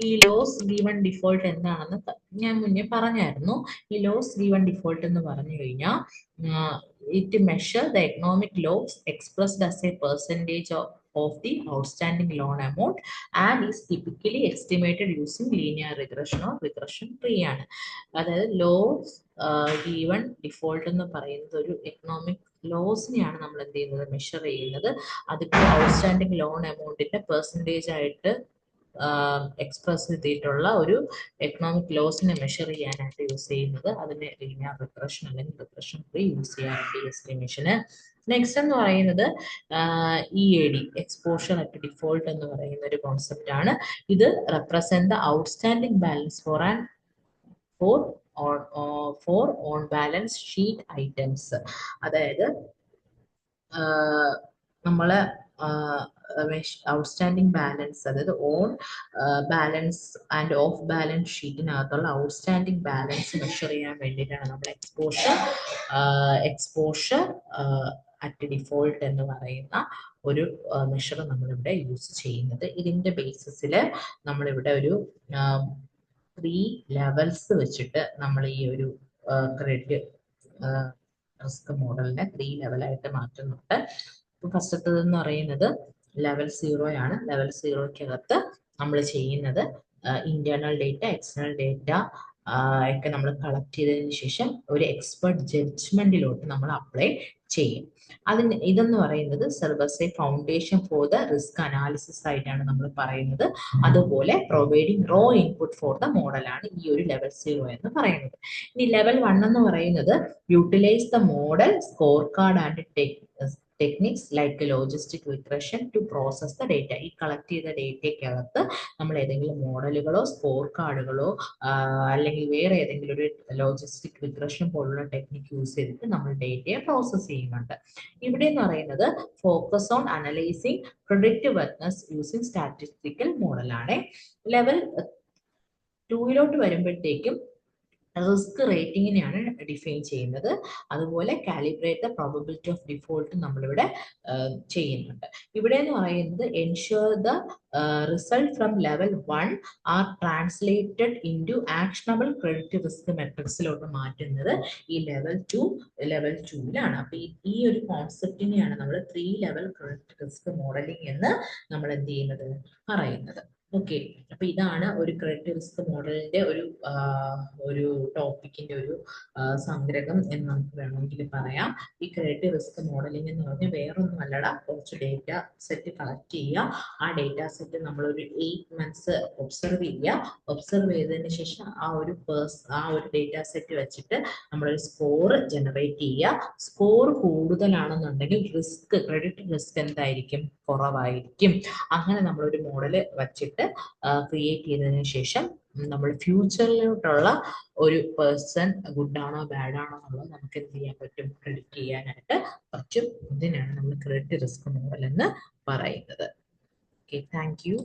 ഈ ലോസ് ഗിവൺ ഡിഫോൾട്ട് എന്താണെന്ന് ഞാൻ മുന്നേ പറഞ്ഞായിരുന്നു. ഈ ലോസ് ഗിവൺ ഡിഫോൾട്ട് എന്ന് പറഞ്ഞു കഴിഞ്ഞാൽ it measure the economic loss expressed as a percentage of the outstanding loan amount and is typically estimated using linear regression or regression tree ആണ്. അതായത് ലോസ് ഗീവൺ ഡിഫോൾട്ട് എന്ന് പറയുന്നത് ഒരു എക്കണോമിക് ലോസിനെയാണ് നമ്മൾ എന്ത് ചെയ്യുന്നത് മെഷർ ചെയ്യുന്നത്. അതിപ്പോൾ ഔട്ട്സ്റ്റാൻഡിങ് ലോൺ എമൗണ്ടിന്റെ പെർസെൻറ്റേജ് ആയിട്ട് എക്സ്പ്രസ് ചെയ്തിട്ടുള്ള ഒരു എക്കണോമിക് ലോസിനെ മെഷർ ചെയ്യാനായിട്ട് യൂസ് ചെയ്യുന്നത് അതിന് ലീനിയർ റിഗ്രഷൻ അല്ലെങ്കിൽ റിഗ്രഷൻ ട്രീ യൂസ് ചെയ്യാറുണ്ട് ഈ എസ്റ്റിമേഷന്. നെക്സ്റ്റ് എന്ന് പറയുന്നത് EAD എക്സ്പോഷർ അറ്റ് ഡിഫോൾട്ട് എന്ന് പറയുന്ന ഒരു കോൺസെപ്റ്റ് ആണ്. ഇത് represent the outstanding balance for on balance sheet items. അതായത് നമ്മളെ ഔട്ട്സ്റ്റാൻഡിങ് ബാലൻസ്, അതായത് on balance and off balance ഷീറ്റിനകത്തുള്ള ഔട്ട്സ്റ്റാൻഡിങ് ബാലൻസ് മെഷർ ചെയ്യാൻ വേണ്ടിയിട്ടാണ് നമ്മൾ എക്സ്പോഷർ അറ്റ് ഡിഫോൾട്ട് എന്ന് പറയുന്ന ഒരു മെഷർ നമ്മളിവിടെ യൂസ് ചെയ്യുന്നത്. ഇതിന്റെ ബേസിസിൽ നമ്മളിവിടെ ഒരു 3 ലെവൽസ് വെച്ചിട്ട് നമ്മൾ ഈ ഒരു ക്രെഡിറ്റ് റിസ്ക് മോഡലിനെ 3 ലെവലായിട്ട് മാറ്റുന്നുണ്ട്. ഫസ്റ്റത്തതെന്ന് പറയുന്നത് ലെവൽ 0 ആണ്. ലെവൽ 0ക്കകത്ത് നമ്മൾ ചെയ്യുന്നത് ഇന്റേണൽ ഡേറ്റ എക്സ്റ്റേണൽ ഡേറ്റ ഒക്കെ നമ്മൾ കളക്ട് ചെയ്തതിന് ശേഷം ഒരു എക്സ്പെർട്ട് ജഡ്ജ്മെന്റിലോട്ട് നമ്മൾ അപ്ലൈ ചെയ്യും. ഇതെന്ന് പറയുന്നത് serves a foundation for the risk analysis ആയിട്ടാണ് നമ്മൾ പറയുന്നത്. അതുപോലെ providing raw input for the മോഡലാണ് ഈ ഒരു ലെവൽ 0 എന്ന് പറയുന്നത്. ഇനി ലെവൽ 1 എന്ന് പറയുന്നത് utilise the model score card and techniques like logistic regression to process the data. ഈ കളക്ട് ചെയ്ത ഡേറ്റയ്ക്കകത്ത് നമ്മൾ ഏതെങ്കിലും മോഡലുകളോ സ്കോർ കാർഡുകളോ അല്ലെങ്കിൽ വേറെ ഏതെങ്കിലും ഒരു ലോജിസ്റ്റിക് റിഗ്രഷൻ പോലുള്ള ടെക്നിക് യൂസ് ചെയ്തിട്ട് നമ്മൾ ഡേറ്റയെ പ്രോസസ് ചെയ്യുന്നുണ്ട്. ഇവിടെ എന്ന് പറയുന്നത് focus on analysing predictive wetness using statistical മോഡലാണ്. ലെവൽ 2 വരുമ്പോഴത്തേക്കും റിസ്ക് റേറ്റിംഗിനെയാണ് ഡിഫൈൻ ചെയ്യുന്നത്. അതുപോലെ calibrate the probability of default നമ്മളിവിടെ ചെയ്യുന്നുണ്ട്. ഇവിടെ എന്ന് പറയുന്നത് ensure the result from level 1 are translated into actionable credit risk മെട്രിക്സിലോട്ട് മാറ്റുന്നത് ഈ ലെവൽ 2ലാണ്. അപ്പൊ ഈ ഒരു കോൺസെപ്റ്റിനെയാണ് നമ്മൾ 3 ലെവൽ ക്രെഡിറ്റ് റിസ്ക് മോഡലിംഗ് എന്ന് നമ്മൾ എന്ത് ചെയ്യുന്നത് പറയുന്നത്. ഓക്കെ, അപ്പൊ ഇതാണ് ഒരു ക്രെഡിറ്റ് റിസ്ക് മോഡലിന്റെ ഒരു ടോപ്പിക്കിന്റെ ഒരു സംഗ്രഹം എന്ന് നമുക്ക് വേണമെങ്കിൽ പറയാം. ഈ ക്രെഡിറ്റ് റിസ്ക് മോഡലിംഗ് എന്ന് പറഞ്ഞാൽ വേറൊന്നും അല്ലടാ, കുറച്ച് ഡേറ്റ സെറ്റ് കളക്ട് ചെയ്യുക. ആ ഡേറ്റ സെറ്റ് നമ്മളൊരു 8 months ഒബ്സർവ് ചെയ്യുക. ഒബ്സർവ് ചെയ്തതിന് ശേഷം ആ ഒരു ഡേറ്റ സെറ്റ് വെച്ചിട്ട് നമ്മളൊരു സ്കോർ ജനറേറ്റ് ചെയ്യുക. സ്കോർ കൂടുതലാണെന്നുണ്ടെങ്കിൽ ക്രെഡിറ്റ് റിസ്ക് എന്തായിരിക്കും, കുറവായിരിക്കും. അങ്ങനെ നമ്മളൊരു മോഡല് വച്ചിട്ട് ക്രിയേറ്റ് ചെയ്തതിനു ശേഷം നമ്മൾ ഫ്യൂച്ചറിലോട്ടുള്ള ഒരു പേഴ്സൺ ഗുഡ് ആണോ ബാഡ് ആണോ എന്നുള്ളത് നമുക്ക് എന്ത് ചെയ്യാൻ പറ്റും, പ്രെഡിക്റ്റ് ചെയ്യാനായിട്ട് പറ്റും. ഇതിനാണ് നമ്മൾ ക്രെഡിറ്റ് റിസ്ക് മോഡൽ എന്ന് പറയുന്നത്. Okay, thank you.